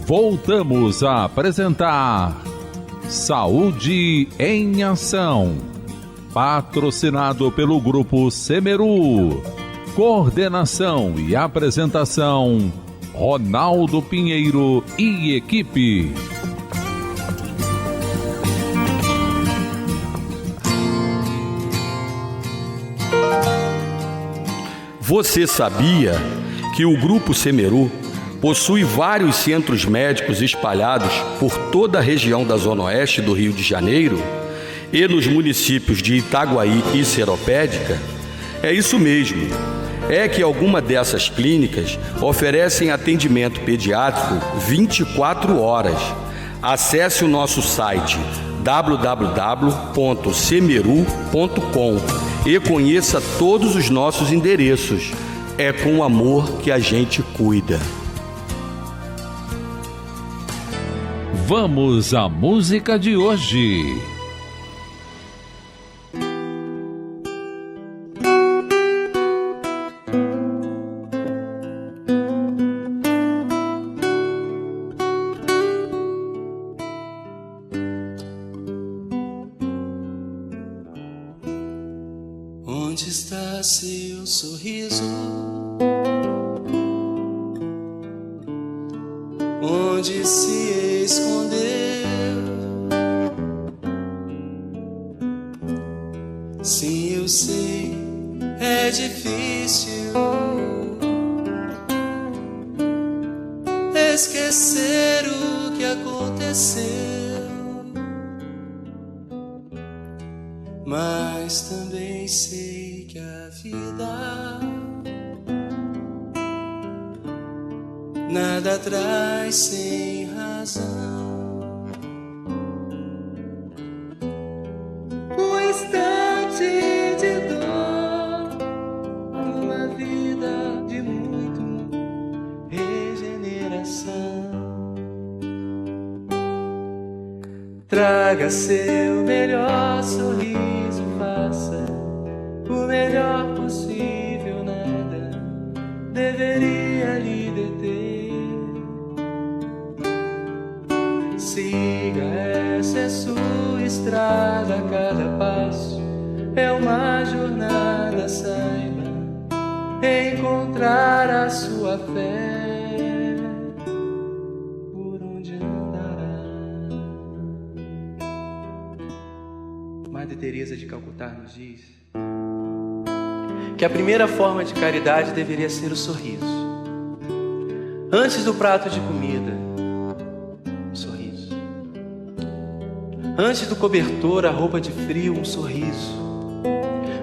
Voltamos a apresentar Saúde em Ação. Patrocinado pelo Grupo Semeru. Coordenação e apresentação, Ronaldo Pinheiro e equipe. Você sabia que o Grupo Semeru possui vários centros médicos espalhados por toda a região da Zona Oeste do Rio de Janeiro e nos municípios de Itaguaí e Seropédica? É isso mesmo. É que alguma dessas clínicas oferecem atendimento pediátrico 24 horas. Acesse o nosso site www.semeru.com e conheça todos os nossos endereços. É com amor que a gente cuida. Vamos à música de hoje. Onde está seu sorriso? Onde se escondeu? Sim, eu sei, é difícil esquecer o que aconteceu, mas também sei que a vida nada traz sem razão. Um instante de dor, uma vida de muito regeneração. Traga seu melhor sorriso, faça o melhor possível, nada deveria lhe deter. Siga, essa é sua estrada, cada passo é uma jornada, saiba encontrar a sua fé por onde andará. Madre Teresa de Calcutá nos diz que a primeira forma de caridade deveria ser o sorriso. Antes do prato de comida, um sorriso. Antes do cobertor, a roupa de frio, um sorriso.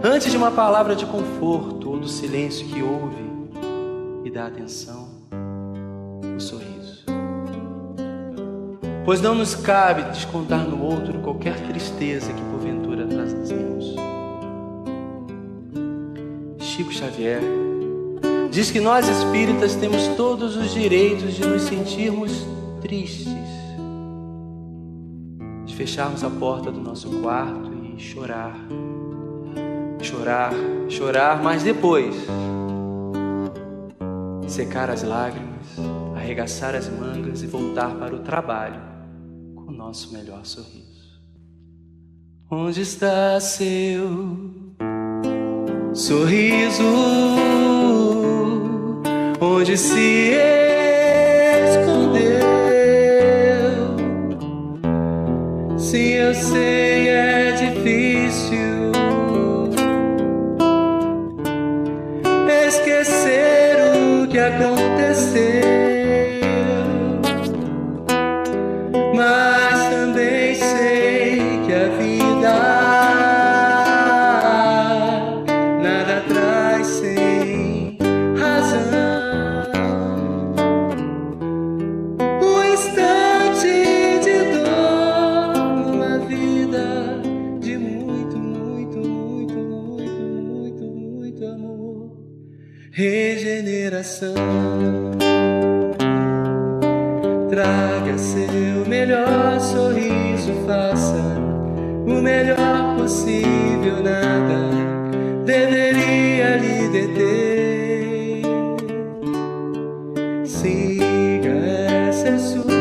Antes de uma palavra de conforto ou do silêncio que ouve e dá atenção, um sorriso. Pois não nos cabe descontar no outro qualquer tristeza que porventura trazemos. Chico Xavier diz que nós espíritas temos todos os direitos de nos sentirmos tristes, de fecharmos a porta do nosso quarto e chorar, chorar, chorar, mas depois secar as lágrimas, arregaçar as mangas e voltar para o trabalho com o nosso melhor sorriso. Onde está seu sorriso? Onde se escondeu? Sim, eu sei, é difícil esquecer o que aconteceu, mas também sei que a vida nada traz sem razão. Um instante de dor, uma vida de muito, muito, muito, muito, muito, muito amor, regeneração. Traga seu melhor sorriso, faça o melhor possível, nada deveria lhe deter. Siga, essa é sua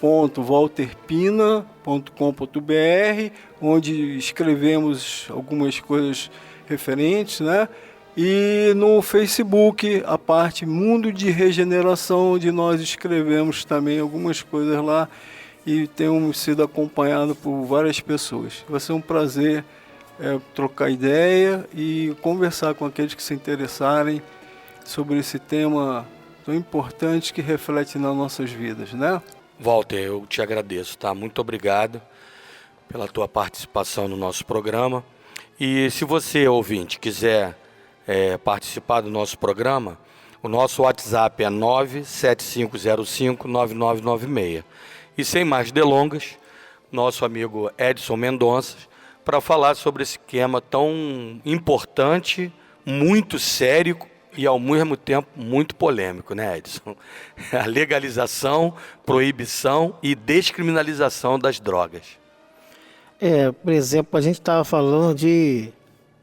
www.walterpina.com.br, onde escrevemos algumas coisas referentes, né? E no Facebook, a parte Mundo de Regeneração, onde nós escrevemos também algumas coisas lá e temos sido acompanhados por várias pessoas. Vai ser um prazer trocar ideia e conversar com aqueles que se interessarem sobre esse tema tão importante que reflete nas nossas vidas, né? Walter, eu te agradeço, tá? Muito obrigado pela tua participação no nosso programa. E se você, ouvinte, quiser participar do nosso programa, o nosso WhatsApp é 975059996. E sem mais delongas, nosso amigo Edson Mendonça, para falar sobre esse tema tão importante, muito sério e ao mesmo tempo muito polêmico, né, Edson? A legalização, proibição e descriminalização das drogas. Por exemplo, a gente estava falando de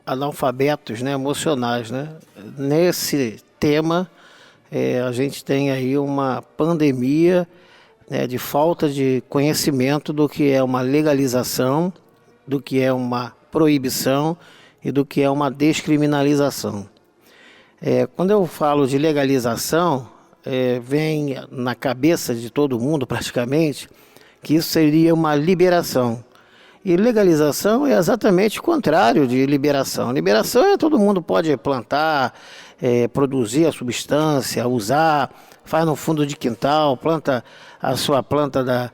analfabetos, né, emocionais, né? Nesse tema, a gente tem aí uma pandemia, né, de falta de conhecimento do que é uma legalização, do que é uma proibição e do que é uma descriminalização. Quando eu falo de legalização, vem na cabeça de todo mundo praticamente que isso seria uma liberação. E legalização é exatamente o contrário de liberação. Liberação é todo mundo pode plantar, produzir a substância, usar, faz no fundo de quintal, planta a sua planta da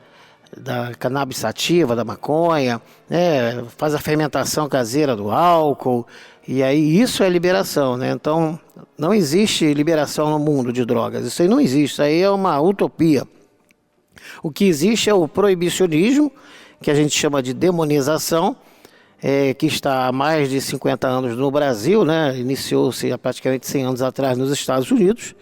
cannabis sativa, da maconha, né? Faz a fermentação caseira do álcool, e aí isso é liberação, né? Então não existe liberação no mundo de drogas, isso aí não existe, isso aí é uma utopia. O que existe é o proibicionismo, que a gente chama de demonização, que está há mais de 50 anos no Brasil, né? Iniciou-se há praticamente 100 anos atrás nos Estados Unidos,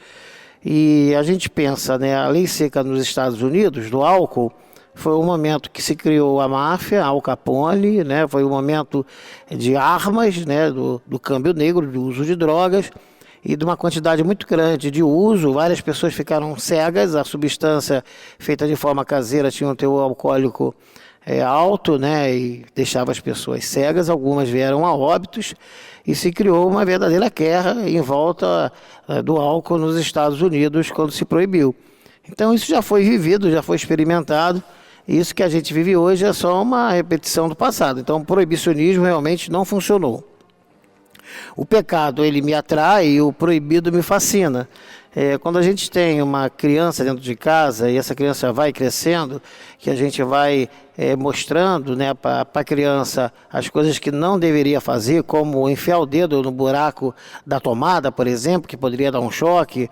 e a gente pensa, né, a lei seca nos Estados Unidos, do álcool, foi o momento que se criou a máfia, Al Capone, né? Foi o momento de armas, né? do câmbio negro, do uso de drogas, e de uma quantidade muito grande de uso. Várias pessoas ficaram cegas, a substância feita de forma caseira tinha um teor alcoólico alto, né, e deixava as pessoas cegas, algumas vieram a óbitos, e se criou uma verdadeira guerra em volta do álcool nos Estados Unidos quando se proibiu. Então isso já foi vivido, já foi experimentado, e isso que a gente vive hoje é só uma repetição do passado. Então o proibicionismo realmente não funcionou. O pecado, ele me atrai e o proibido me fascina. Quando a gente tem uma criança dentro de casa e essa criança vai crescendo, que a gente vai mostrando, né, para a criança as coisas que não deveria fazer, como enfiar o dedo no buraco da tomada, por exemplo, que poderia dar um choque,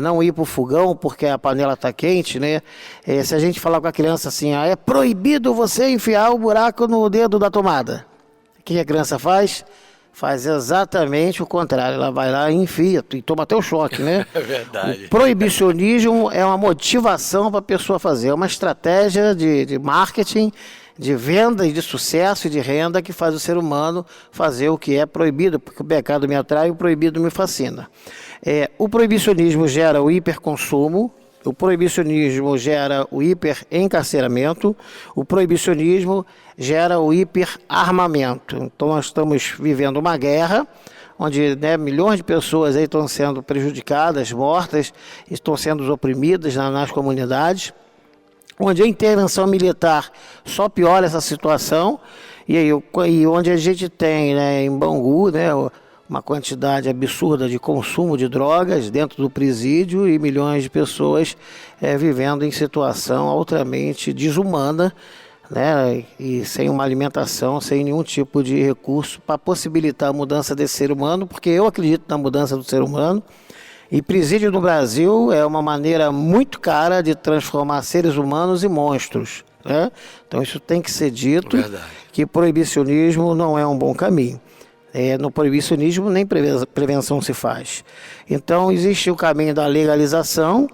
não ir para o fogão porque a panela está quente, né? Se a gente falar com a criança assim, é proibido você enfiar o buraco no dedo da tomada, o que a criança faz? Faz exatamente o contrário, ela vai lá e enfia, e toma até o choque, né? É verdade. O proibicionismo é uma motivação para a pessoa fazer, é uma estratégia de marketing, de venda e de sucesso e de renda que faz o ser humano fazer o que é proibido, porque o pecado me atrai e o proibido me fascina. O proibicionismo gera o hiperconsumo, o proibicionismo gera o hiperencarceramento, o proibicionismo gera o hiperarmamento. Então nós estamos vivendo uma guerra, onde, né, milhões de pessoas aí estão sendo prejudicadas, mortas, estão sendo oprimidas nas comunidades, onde a intervenção militar só piora essa situação, e onde a gente tem, né, em Bangu, né, uma quantidade absurda de consumo de drogas dentro do presídio e milhões de pessoas vivendo em situação altamente desumana, né, e sem uma alimentação, sem nenhum tipo de recurso para possibilitar a mudança desse ser humano, porque eu acredito na mudança do ser humano, e presídio no Brasil é uma maneira muito cara de transformar seres humanos em monstros, né? Então isso tem que ser dito. Verdade. Que proibicionismo não é um bom caminho. No proibicionismo nem prevenção se faz. Então existe o caminho da legalização,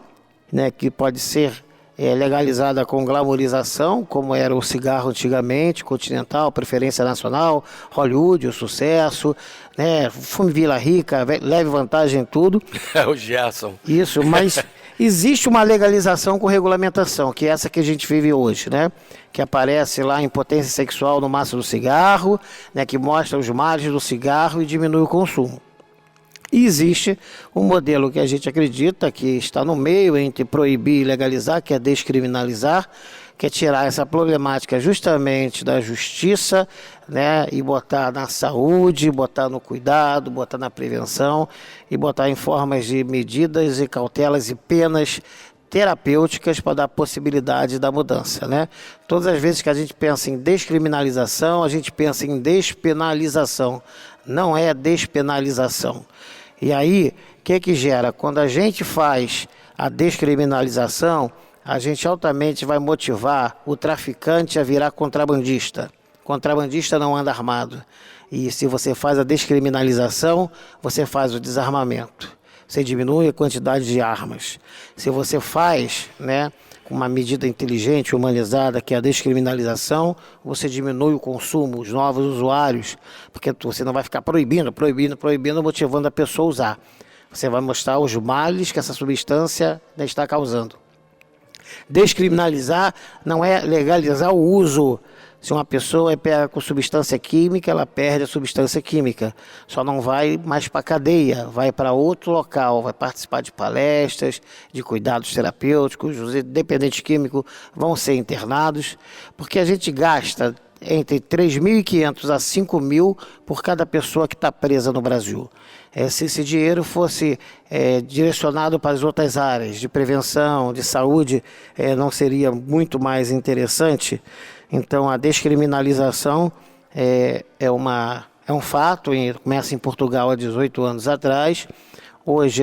né, que pode ser legalizada com glamorização, como era o cigarro antigamente, Continental, Preferência Nacional, Hollywood, o sucesso, né, fume Vila Rica, leve vantagem em tudo. O Gerson. Isso, mas Existe uma legalização com regulamentação, que é essa que a gente vive hoje, né? Que aparece lá em potência sexual no maço do cigarro, né? Que mostra os males do cigarro e diminui o consumo. E existe um modelo que a gente acredita que está no meio entre proibir e legalizar, que é descriminalizar, que é tirar essa problemática justamente da justiça, né, e botar na saúde, botar no cuidado, botar na prevenção e botar em formas de medidas e cautelas e penas terapêuticas para dar possibilidade da mudança, né? Todas as vezes que a gente pensa em descriminalização, a gente pensa em despenalização, não é despenalização. E aí, o que gera? Quando a gente faz a descriminalização, a gente altamente vai motivar o traficante a virar contrabandista. Contrabandista não anda armado. E se você faz a descriminalização, você faz o desarmamento. Você diminui a quantidade de armas. Se você faz, né, uma medida inteligente, humanizada, que é a descriminalização, você diminui o consumo, os novos usuários, porque você não vai ficar proibindo, motivando a pessoa a usar. Você vai mostrar os males que essa substância está causando. Descriminalizar não é legalizar o uso. Se uma pessoa é pega com substância química, ela perde a substância química. Só não vai mais para a cadeia, vai para outro local, vai participar de palestras, de cuidados terapêuticos, os dependentes químicos vão ser internados, porque a gente gasta entre 3.500 a 5.000 por cada pessoa que está presa no Brasil. Se esse dinheiro fosse direcionado para as outras áreas de prevenção, de saúde, não seria muito mais interessante? Então, a descriminalização é um fato, começa em Portugal há 18 anos atrás. Hoje,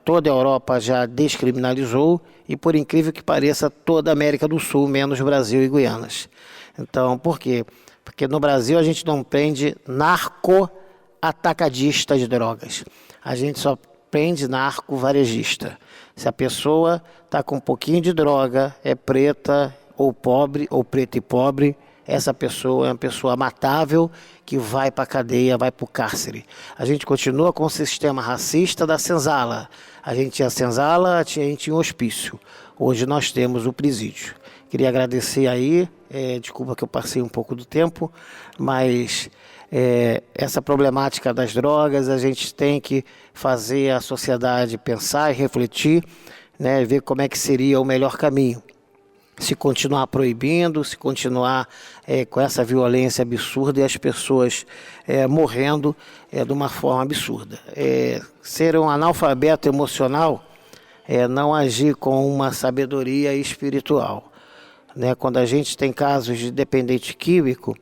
toda a Europa já descriminalizou e, por incrível que pareça, toda a América do Sul, menos Brasil e Guianas. Então, por quê? Porque no Brasil a gente não prende narco-atacadista de drogas. A gente só prende narco-varejista. Se a pessoa está com um pouquinho de droga, é preta ou pobre, ou preto e pobre, essa pessoa é uma pessoa matável que vai para a cadeia, vai para o cárcere. A gente continua com o sistema racista da senzala. A gente tinha a senzala, a gente tinha o hospício. Hoje nós temos o presídio. Queria agradecer aí, desculpa que eu passei um pouco do tempo, mas essa problemática das drogas, a gente tem que fazer a sociedade pensar e refletir, né, ver como é que seria o melhor caminho. Se continuar proibindo, se continuar com essa violência absurda e as pessoas morrendo de uma forma absurda. Ser um analfabeto emocional não agir com uma sabedoria espiritual. Né? Quando a gente tem casos de dependente químico,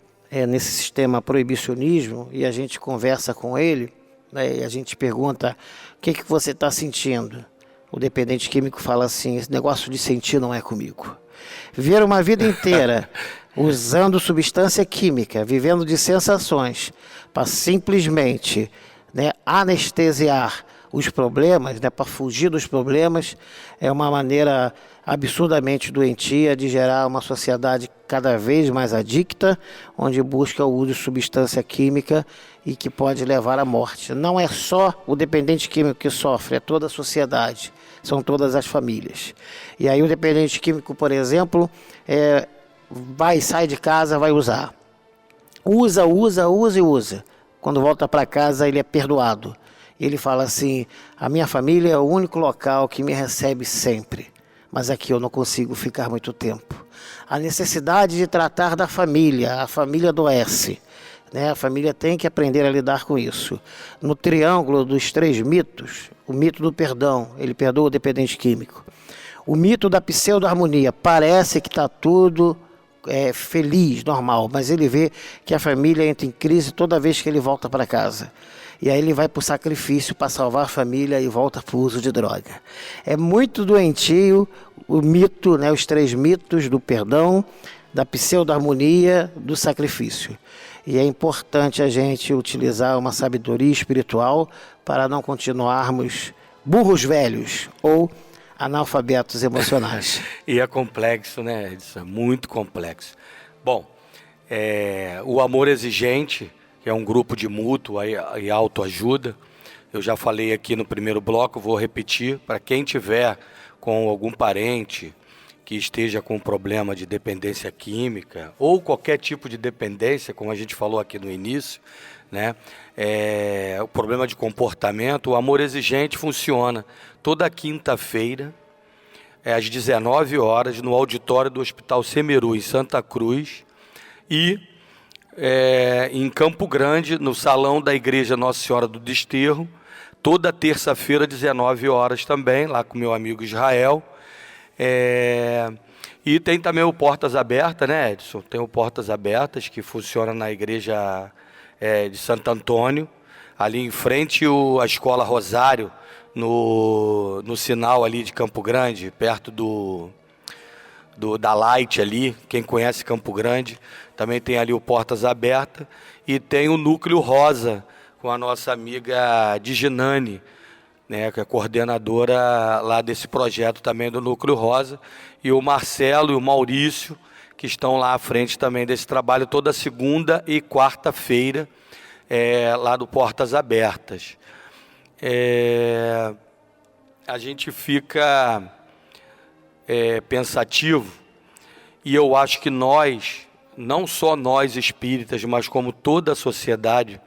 nesse sistema proibicionismo, e a gente conversa com ele, né, e a gente pergunta, o que você está sentindo? O dependente químico fala assim, esse negócio de sentir não é comigo. Viver uma vida inteira usando substância química, vivendo de sensações, para simplesmente, né, anestesiar os problemas, né, para fugir dos problemas, é uma maneira absurdamente doentia de gerar uma sociedade cada vez mais adicta, onde busca o uso de substância química e que pode levar à morte. Não é só o dependente químico que sofre, é toda a sociedade, são todas as famílias. E aí o dependente químico, por exemplo, sai de casa, vai usar. Usa. Quando volta para casa, ele é perdoado. Ele fala assim, a minha família é o único local que me recebe sempre, mas aqui eu não consigo ficar muito tempo. A necessidade de tratar da família, a família adoece, né? A família tem que aprender a lidar com isso. No triângulo dos 3 mitos, o mito do perdão, ele perdoa o dependente químico. O mito da pseudo-harmonia, parece que está tudo feliz, normal, mas ele vê que a família entra em crise toda vez que ele volta para casa. E aí ele vai para o sacrifício para salvar a família e volta para o uso de droga. É muito doentio o mito, né, os 3 mitos do perdão, da pseudo-harmonia, do sacrifício. E é importante a gente utilizar uma sabedoria espiritual para não continuarmos burros velhos ou analfabetos emocionais. E é complexo, né, Edson? É muito complexo. Bom, o Amor Exigente, que é um grupo de mútua e autoajuda, eu já falei aqui no primeiro bloco, vou repetir, para quem tiver com algum parente que esteja com problema de dependência química ou qualquer tipo de dependência, como a gente falou aqui no início, né? O problema de comportamento, o Amor Exigente funciona toda quinta-feira, às 19 horas, no auditório do Hospital Semeru, em Santa Cruz, e em Campo Grande, no salão da Igreja Nossa Senhora do Desterro, toda terça-feira, 19 horas também, lá com meu amigo Israel. E tem também o Portas Abertas, né, Edson? Tem o Portas Abertas, que funciona na Igreja de Santo Antônio, ali em frente à Escola Rosário, no sinal ali de Campo Grande, perto da Light ali. Quem conhece Campo Grande, também tem ali o Portas Abertas, e tem o Núcleo Rosa, com a nossa amiga Diginane, né, que é coordenadora lá desse projeto também do Núcleo Rosa, e o Marcelo e o Maurício, que estão lá à frente também desse trabalho, toda segunda e quarta-feira, lá do Portas Abertas. A gente fica pensativo, e eu acho que nós, não só nós espíritas, mas como toda a sociedade,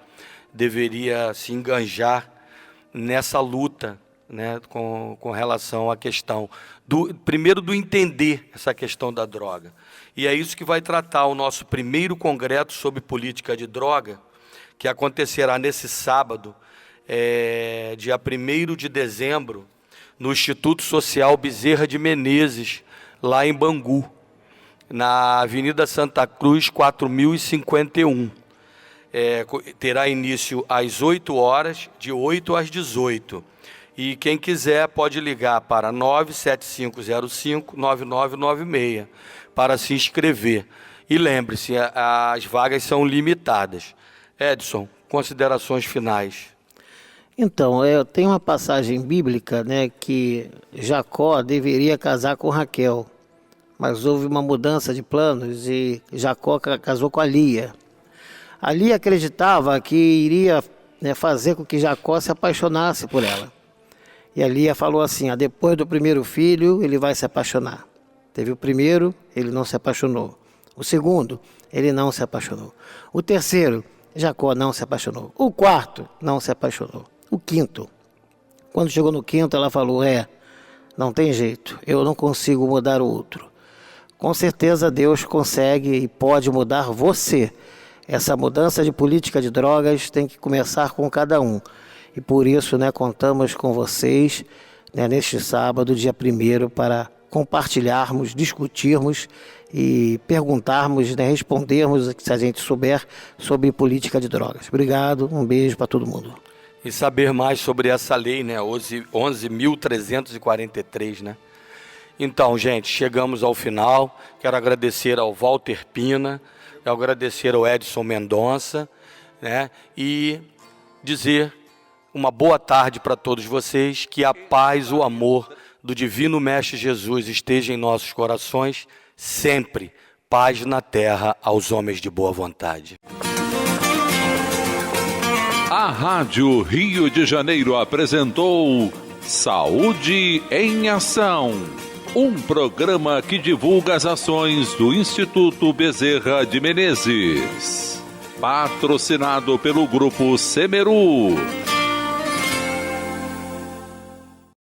deveria se enganjar nessa luta, né, com relação à questão, primeiro do entender essa questão da droga. E é isso que vai tratar o nosso primeiro congresso sobre política de droga, que acontecerá nesse sábado, dia 1º de dezembro, no Instituto Social Bezerra de Menezes, lá em Bangu, na Avenida Santa Cruz, 4051. Terá início às 8 horas, de 8 às 18. E quem quiser pode ligar para 97505-9996 para se inscrever. E lembre-se, as vagas são limitadas. Edson, considerações finais. Então, tem uma passagem bíblica, né, que Jacó deveria casar com Raquel, mas houve uma mudança de planos e Jacó casou com a Lia. A Lia acreditava que iria, né, fazer com que Jacó se apaixonasse por ela. E a Lia falou assim: depois do primeiro filho ele vai se apaixonar. Teve o primeiro, ele não se apaixonou. O segundo, ele não se apaixonou. O terceiro, Jacó não se apaixonou. O quarto, não se apaixonou. O quinto, quando chegou no quinto, ela falou: não tem jeito, eu não consigo mudar o outro. Com certeza Deus consegue e pode mudar você. Essa mudança de política de drogas tem que começar com cada um. E por isso, né, contamos com vocês, né, neste sábado, dia 1º, para compartilharmos, discutirmos e perguntarmos, né, respondermos, se a gente souber, sobre política de drogas. Obrigado, um beijo para todo mundo. E saber mais sobre essa lei, né, 11.343, né? Então, gente, chegamos ao final. Quero agradecer ao Walter Pina, quero agradecer ao Edson Mendonça, né, e dizer uma boa tarde para todos vocês, que a paz, o amor do Divino Mestre Jesus esteja em nossos corações, sempre. Paz na terra aos homens de boa vontade. A Rádio Rio de Janeiro apresentou Saúde em Ação, um programa que divulga as ações do Instituto Bezerra de Menezes. Patrocinado pelo Grupo Semeru.